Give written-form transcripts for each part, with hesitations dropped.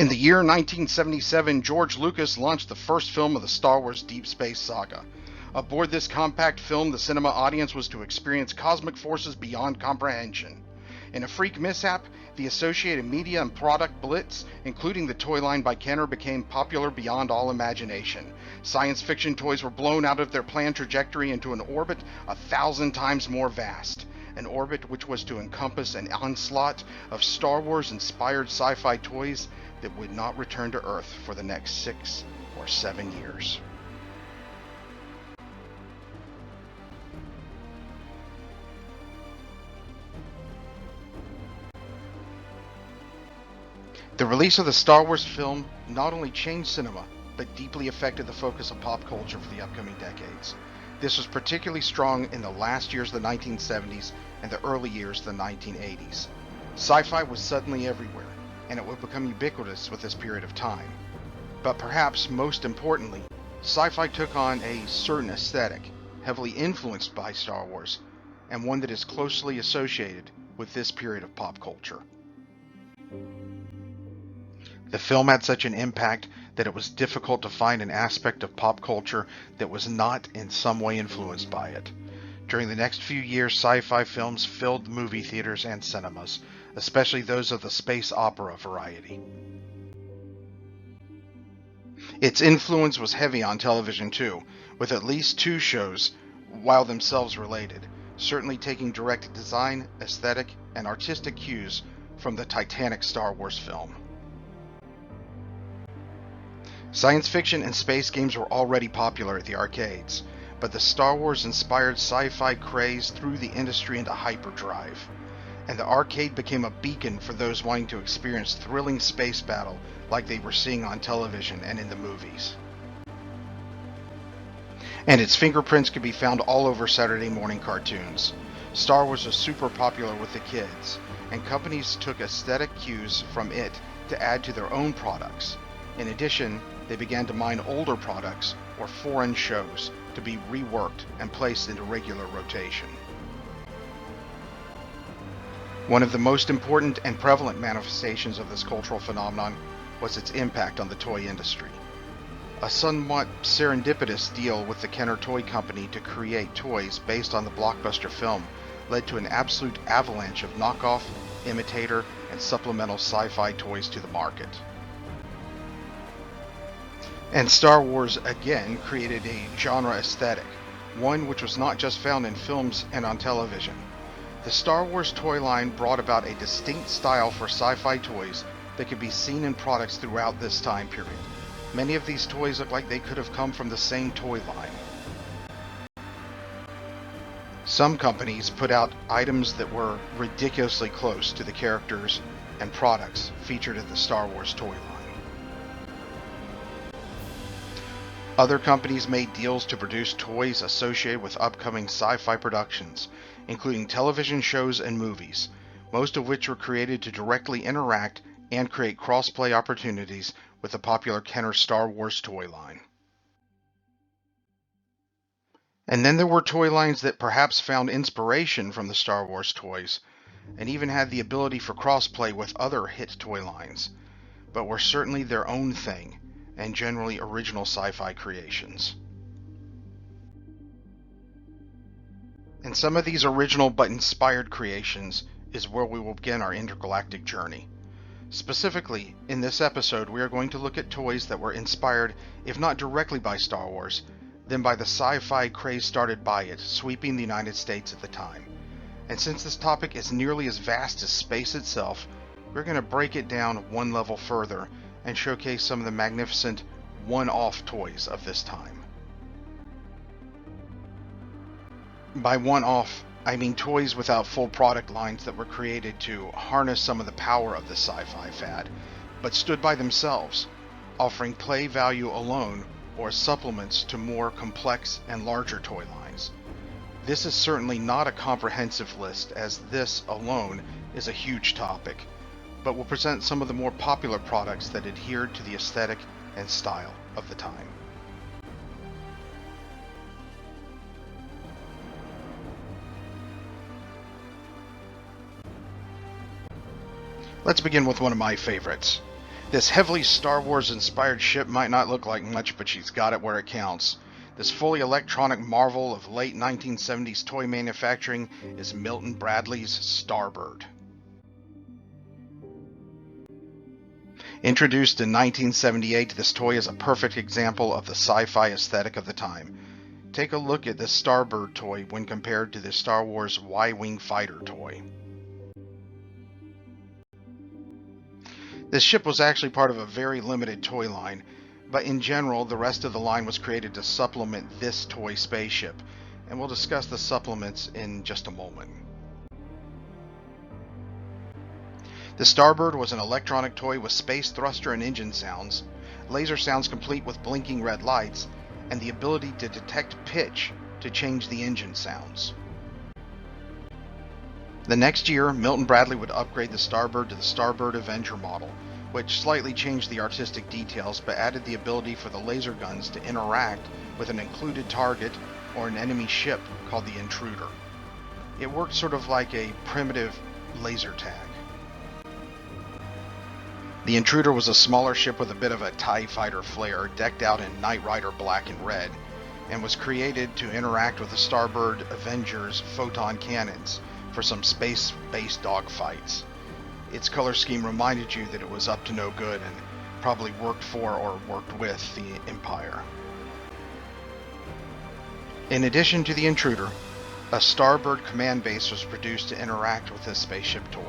In the year 1977, George Lucas launched the first film of the Star Wars Deep Space Saga. Aboard this compact film, the cinema audience was to experience cosmic forces beyond comprehension. In a freak mishap, the associated media and product blitz, including the toy line by Kenner, became popular beyond all imagination. Science fiction toys were blown out of their planned trajectory into an orbit 1,000 times more vast. An orbit which was to encompass an onslaught of Star Wars-inspired sci-fi toys that would not return to Earth for the next 6 or 7 years. The release of the Star Wars film not only changed cinema, but deeply affected the focus of pop culture for the upcoming decades. This was particularly strong in the last years of the 1970s and the early years of the 1980s. Sci-fi was suddenly everywhere, and it would become ubiquitous with this period of time. But perhaps most importantly, sci-fi took on a certain aesthetic, heavily influenced by Star Wars, and one that is closely associated with this period of pop culture. The film had such an impact that it was difficult to find an aspect of pop culture that was not in some way influenced by it. During the next few years, sci-fi films filled movie theaters and cinemas, especially those of the space opera variety. Its influence was heavy on television too, with at least 2 shows, while themselves related, certainly taking direct design, aesthetic, and artistic cues from the titanic Star Wars film. Science fiction and space games were already popular at the arcades, but the Star Wars-inspired sci-fi craze threw the industry into hyperdrive, and the arcade became a beacon for those wanting to experience thrilling space battle like they were seeing on television and in the movies. And its fingerprints could be found all over Saturday morning cartoons. Star Wars was super popular with the kids, and companies took aesthetic cues from it to add to their own products. In addition, they began to mine older products or foreign shows to be reworked and placed into regular rotation. One of the most important and prevalent manifestations of this cultural phenomenon was its impact on the toy industry. A somewhat serendipitous deal with the Kenner Toy Company to create toys based on the blockbuster film led to an absolute avalanche of knockoff, imitator, and supplemental sci-fi toys to the market. And Star Wars again created a genre aesthetic, one which was not just found in films and on television. The Star Wars toy line brought about a distinct style for sci-fi toys that could be seen in products throughout this time period. Many of these toys look like they could have come from the same toy line. Some companies put out items that were ridiculously close to the characters and products featured in the Star Wars toy line. Other companies made deals to produce toys associated with upcoming sci-fi productions, including television shows and movies, most of which were created to directly interact and create cross-play opportunities with the popular Kenner Star Wars toy line. And then there were toy lines that perhaps found inspiration from the Star Wars toys, and even had the ability for cross-play with other hit toy lines, but were certainly their own thing, and generally original sci-fi creations. And some of these original but inspired creations is where we will begin our intergalactic journey. Specifically, in this episode, we are going to look at toys that were inspired, if not directly by Star Wars, then by the sci-fi craze started by it, sweeping the United States at the time. And since this topic is nearly as vast as space itself, we're going to break it down one level further and showcase some of the magnificent one-off toys of this time. By one-off, I mean toys without full product lines that were created to harness some of the power of the sci-fi fad, but stood by themselves, offering play value alone or supplements to more complex and larger toy lines. This is certainly not a comprehensive list, as this alone is a huge topic, but will present some of the more popular products that adhered to the aesthetic and style of the time. Let's begin with one of my favorites. This heavily Star Wars inspired ship might not look like much, but she's got it where it counts. This fully electronic marvel of late 1970s toy manufacturing is Milton Bradley's Starbird. Introduced in 1978, this toy is a perfect example of the sci-fi aesthetic of the time. Take a look at this Starbird toy when compared to the Star Wars Y-Wing fighter toy. This ship was actually part of a very limited toy line, but in general, the rest of the line was created to supplement this toy spaceship, and we'll discuss the supplements in just a moment. The Starbird was an electronic toy with space thruster and engine sounds, laser sounds complete with blinking red lights, and the ability to detect pitch to change the engine sounds. The next year, Milton Bradley would upgrade the Starbird to the Starbird Avenger model, which slightly changed the artistic details but added the ability for the laser guns to interact with an included target or an enemy ship called the Intruder. It worked sort of like a primitive laser tag. The Intruder was a smaller ship with a bit of a TIE fighter flair, decked out in Knight Rider black and red, and was created to interact with the Starbird Avenger's photon cannons for some space-based dogfights. Its color scheme reminded you that it was up to no good and probably worked for or worked with the Empire. In addition to the Intruder, a Starbird command base was produced to interact with this spaceship toy.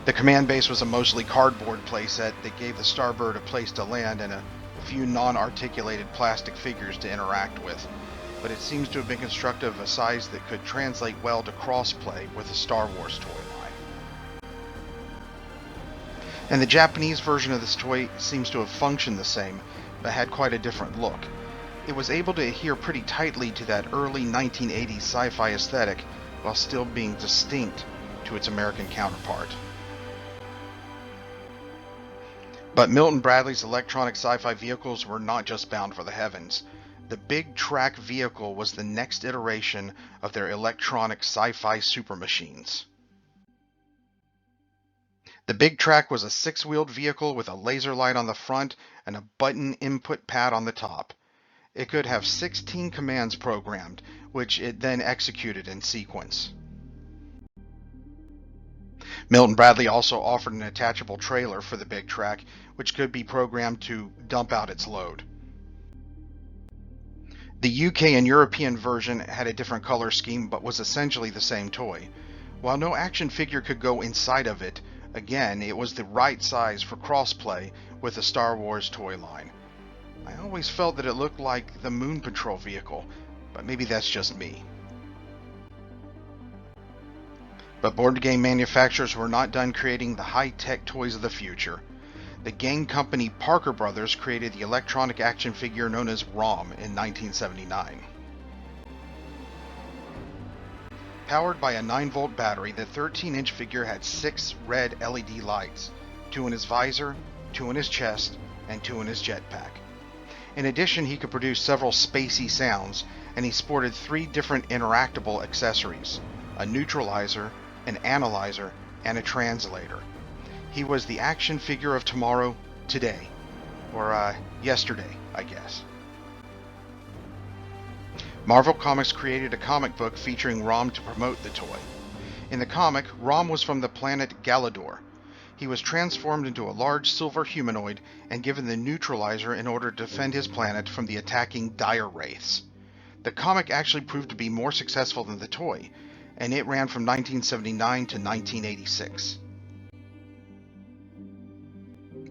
The command base was a mostly cardboard playset that gave the Starbird a place to land and a few non-articulated plastic figures to interact with, but it seems to have been constructed of a size that could translate well to cross-play with the Star Wars toy line. And the Japanese version of this toy seems to have functioned the same, but had quite a different look. It was able to adhere pretty tightly to that early 1980s sci-fi aesthetic, while still being distinct to its American counterpart. But Milton Bradley's electronic sci-fi vehicles were not just bound for the heavens. The big Trak vehicle was the next iteration of their electronic sci-fi super machines. The big Trak was a six-wheeled vehicle with a laser light on the front and a button input pad on the top. It could have 16 commands programmed, which it then executed in sequence. Milton Bradley also offered an attachable trailer for the big Trak, which could be programmed to dump out its load. The UK and European version had a different color scheme but was essentially the same toy. While no action figure could go inside of it, again, it was the right size for crossplay with the Star Wars toy line. I always felt that it looked like the Moon Patrol vehicle, but maybe that's just me. But board game manufacturers were not done creating the high-tech toys of the future. The game company Parker Brothers created the electronic action figure known as ROM in 1979. Powered by a 9-volt battery, the 13-inch figure had 6 red LED lights, 2 in his visor, 2 in his chest, and 2 in his jetpack. In addition, he could produce several spacey sounds, and he sported 3 different interactable accessories: a neutralizer, an analyzer, and a translator. He was the action figure of tomorrow, today. Or, yesterday, I guess. Marvel Comics created a comic book featuring Rom to promote the toy. In the comic, Rom was from the planet Galador. He was transformed into a large silver humanoid and given the neutralizer in order to defend his planet from the attacking dire wraiths. The comic actually proved to be more successful than the toy, and it ran from 1979 to 1986.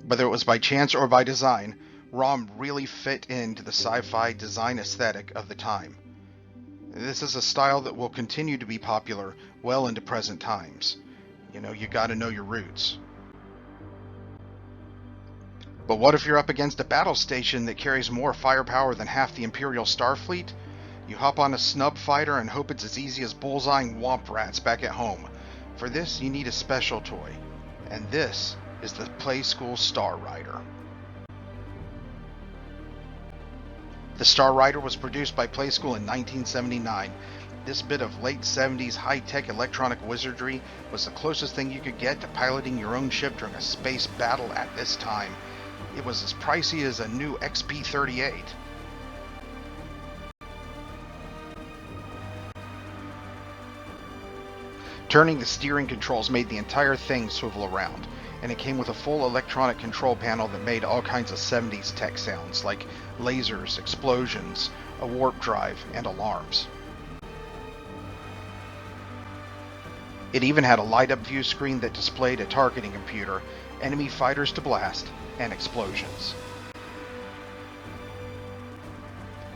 Whether it was by chance or by design, ROM really fit into the sci-fi design aesthetic of the time. This is a style that will continue to be popular well into present times. You gotta know your roots. But what if you're up against a battle station that carries more firepower than half the Imperial Starfleet? You hop on a snub fighter and hope it's as easy as bullseyeing womp rats back at home. For this, you need a special toy. And this is the Playskool Star Rider. The Star Rider was produced by Playskool in 1979. This bit of late 70s high-tech electronic wizardry was the closest thing you could get to piloting your own ship during a space battle at this time. It was as pricey as a new XP-38. Turning the steering controls made the entire thing swivel around, and it came with a full electronic control panel that made all kinds of 70s tech sounds, like lasers, explosions, a warp drive, and alarms. It even had a light-up view screen that displayed a targeting computer, enemy fighters to blast, and explosions.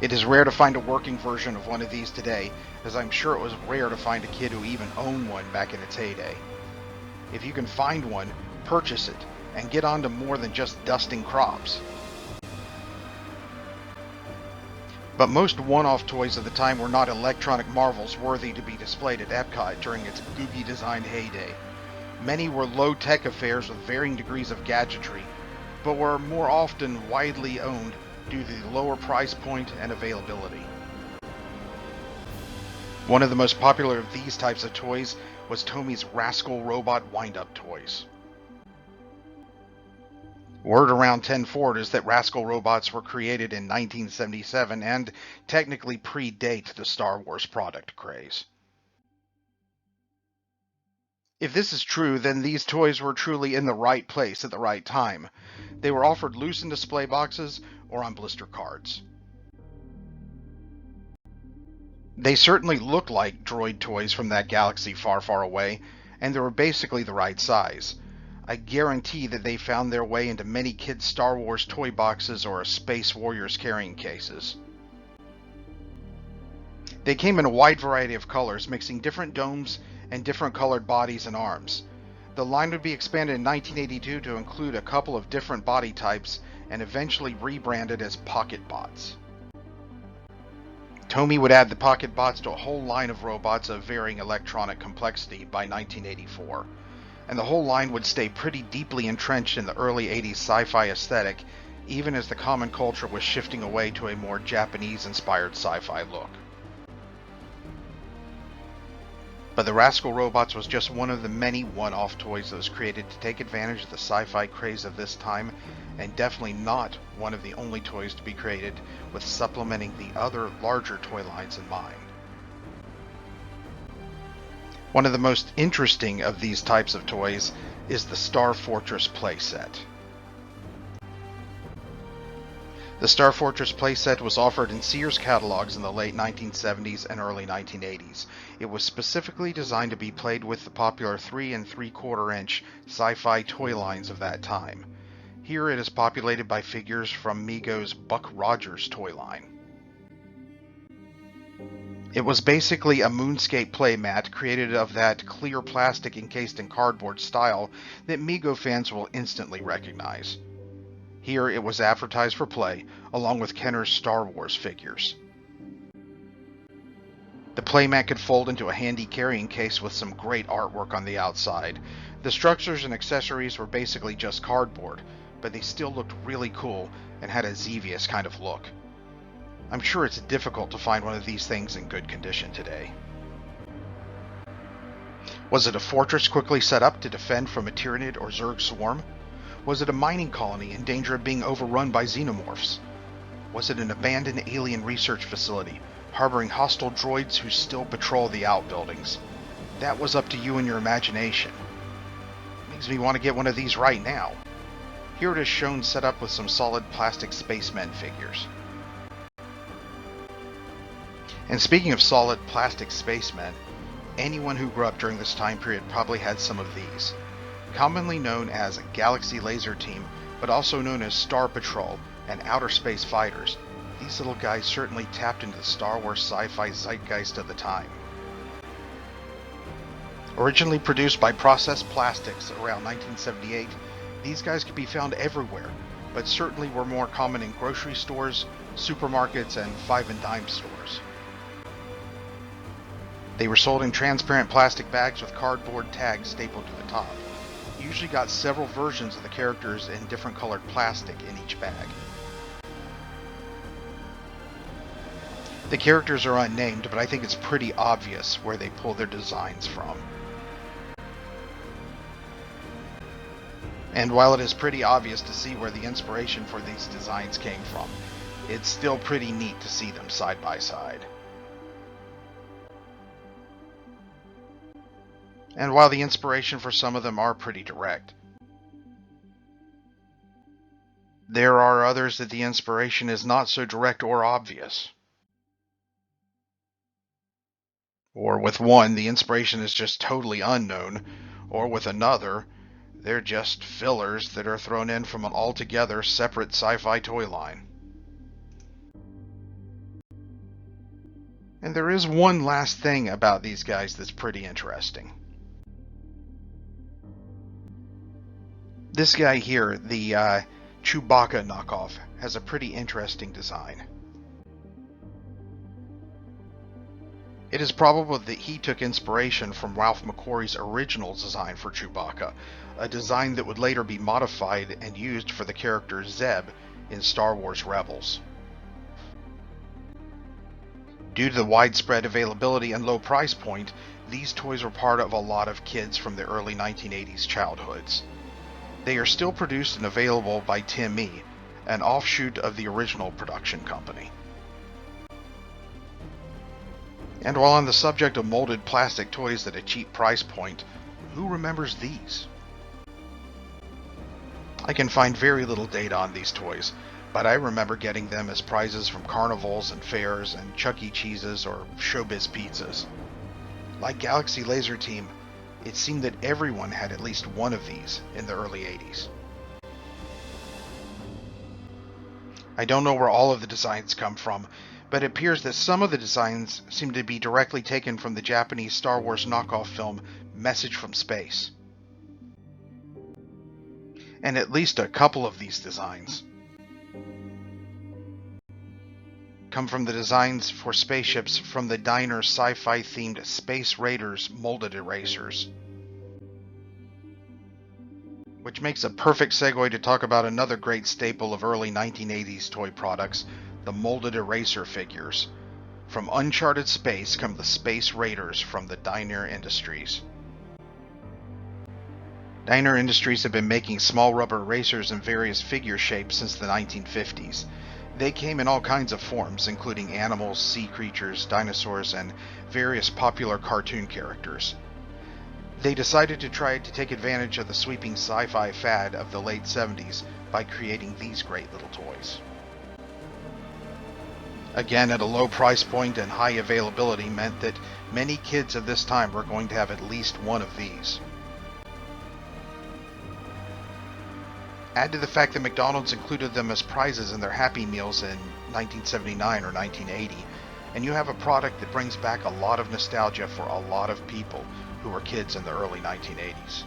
It is rare to find a working version of one of these today, as I'm sure it was rare to find a kid who even owned one back in its heyday. If you can find one, purchase it, and get on to more than just dusting crops. But most one-off toys of the time were not electronic marvels worthy to be displayed at Epcot during its gooky design heyday. Many were low-tech affairs with varying degrees of gadgetry, but were more often widely owned due to the lower price point and availability. One of the most popular of these types of toys was Tommy's Rascal Robot wind-up toys. Word around 10 Ford is that Rascal Robots were created in 1977 and technically predate the Star Wars product craze. If this is true, then these toys were truly in the right place at the right time. They were offered loose in display boxes or on blister cards. They certainly looked like droid toys from that galaxy far, far away, and they were basically the right size. I guarantee that they found their way into many kids' Star Wars toy boxes or Space Warriors carrying cases. They came in a wide variety of colors, mixing different domes and different colored bodies and arms. The line would be expanded in 1982 to include a couple of different body types and eventually rebranded as Pocket Bots. Tomy would add the Pocket Bots to a whole line of robots of varying electronic complexity by 1984, and the whole line would stay pretty deeply entrenched in the early 80s sci-fi aesthetic, even as the common culture was shifting away to a more Japanese-inspired sci-fi look. But the Rascal Robots was just one of the many one-off toys that was created to take advantage of the sci-fi craze of this time, and definitely not one of the only toys to be created with supplementing the other larger toy lines in mind. One of the most interesting of these types of toys is the Star Fortress playset. The Star Fortress playset was offered in Sears catalogs in the late 1970s and early 1980s. It was specifically designed to be played with the popular 3 3/4 inch sci-fi toy lines of that time. Here it is populated by figures from Mego's Buck Rogers toy line. It was basically a moonscape playmat created of that clear plastic encased in cardboard style that Mego fans will instantly recognize. Here it was advertised for play, along with Kenner's Star Wars figures. The playmat could fold into a handy carrying case with some great artwork on the outside. The structures and accessories were basically just cardboard, but they still looked really cool and had a Xevious kind of look. I'm sure it's difficult to find one of these things in good condition today. Was it a fortress quickly set up to defend from a Tyranid or Zerg swarm? Was it a mining colony in danger of being overrun by xenomorphs? Was it an abandoned alien research facility, harboring hostile droids who still patrol the outbuildings? That was up to you and your imagination. Makes me want to get one of these right now. Here it is shown set up with some solid plastic spacemen figures. And speaking of solid plastic spacemen, anyone who grew up during this time period probably had some of these. Commonly known as Galaxy Laser Team, but also known as Star Patrol and Outer Space Fighters, these little guys certainly tapped into the Star Wars sci-fi zeitgeist of the time. Originally produced by Processed Plastics around 1978, these guys could be found everywhere, but certainly were more common in grocery stores, supermarkets, and 5 and dime stores. They were sold in transparent plastic bags with cardboard tags stapled to the top. You usually got several versions of the characters in different colored plastic in each bag. The characters are unnamed, but I think it's pretty obvious where they pull their designs from. And while it is pretty obvious to see where the inspiration for these designs came from, it's still pretty neat to see them side by side. And while the inspiration for some of them are pretty direct, there are others that the inspiration is not so direct or obvious. Or with one, the inspiration is just totally unknown, or with another, they're just fillers that are thrown in from an altogether separate sci-fi toy line. And there is one last thing about these guys that's pretty interesting. This guy here, the Chewbacca knockoff, has a pretty interesting design. It is probable that he took inspiration from Ralph McQuarrie's original design for Chewbacca, a design that would later be modified and used for the character Zeb in Star Wars Rebels. Due to the widespread availability and low price point, these toys were part of a lot of kids from the early 1980s childhoods. They are still produced and available by Tim Mee, an offshoot of the original production company. And while on the subject of molded plastic toys at a cheap price point, who remembers these? I can find very little data on these toys, but I remember getting them as prizes from carnivals and fairs and Chuck E. Cheese's or Showbiz Pizzas. Like Galaxy Laser Team, it seemed that everyone had at least one of these in the early 80s. I don't know where all of the designs come from, but it appears that some of the designs seem to be directly taken from the Japanese Star Wars knockoff film Message from Space. And at least a couple of these designs come from the designs for spaceships from the Diner Sci Fi themed Space Raiders molded erasers. Which makes a perfect segue to talk about another great staple of early 1980s toy products, the molded eraser figures. From uncharted space come the Space Raiders from the Diner Industries. Diner Industries have been making small rubber erasers in various figure shapes since the 1950s. They came in all kinds of forms, including animals, sea creatures, dinosaurs, and various popular cartoon characters. They decided to try to take advantage of the sweeping sci-fi fad of the late 70s by creating these great little toys. Again, at a low price point and high availability meant that many kids of this time were going to have at least one of these. Add to the fact that McDonald's included them as prizes in their Happy Meals in 1979 or 1980, and you have a product that brings back a lot of nostalgia for a lot of people who were kids in the early 1980s.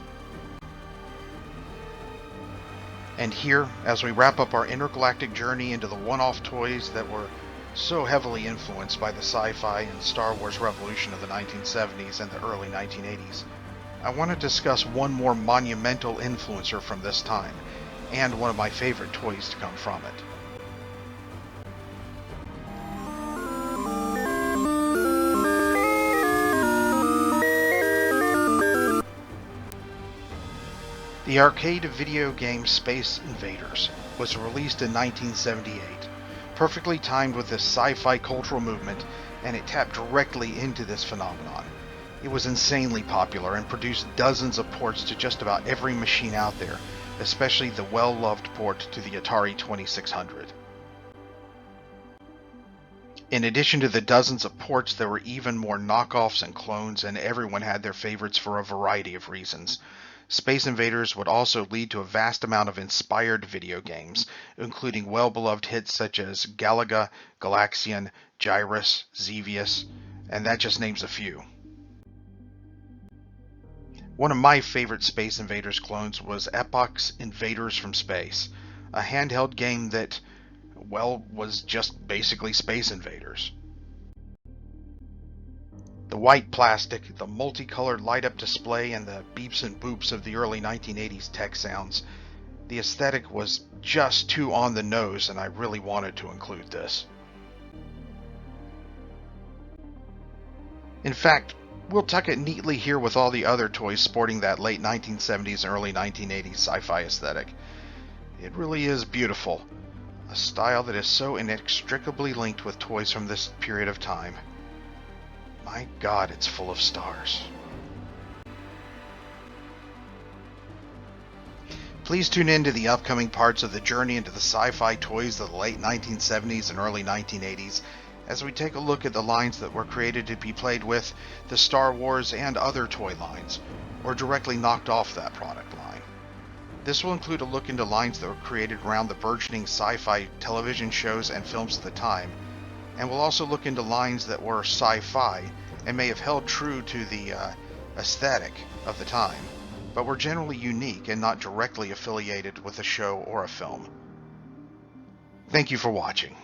And here, as we wrap up our intergalactic journey into the one-off toys that were so heavily influenced by the sci-fi and Star Wars revolution of the 1970s and the early 1980s, I want to discuss one more monumental influencer from this time, and one of my favorite toys to come from it. The arcade video game Space Invaders was released in 1978, perfectly timed with this sci-fi cultural movement, and it tapped directly into this phenomenon. It was insanely popular and produced dozens of ports to just about every machine out there, especially the well-loved port to the Atari 2600. In addition to the dozens of ports, there were even more knockoffs and clones, and everyone had their favorites for a variety of reasons. Space Invaders would also lead to a vast amount of inspired video games, including well-beloved hits such as Galaga, Galaxian, Gyrus, Xevious, and that just names a few. One of my favorite Space Invaders clones was Epoch's Invaders from Space, a handheld game that, well, was just basically Space Invaders. The white plastic, the multicolored light-up display, and the beeps and boops of the early 1980s tech sounds, the aesthetic was just too on the nose, and I really wanted to include this. In fact, we'll tuck it neatly here with all the other toys sporting that late 1970s and early 1980s sci-fi aesthetic. It really is beautiful, a style that is so inextricably linked with toys from this period of time. My God, it's full of stars. Please tune in to the upcoming parts of the journey into the sci-fi toys of the late 1970s and early 1980s as we take a look at the lines that were created to be played with the Star Wars and other toy lines, or directly knocked off that product line. This will include a look into lines that were created around the burgeoning sci-fi television shows and films of the time, and we'll also look into lines that were sci-fi and may have held true to the aesthetic of the time, but were generally unique and not directly affiliated with a show or a film. Thank you for watching.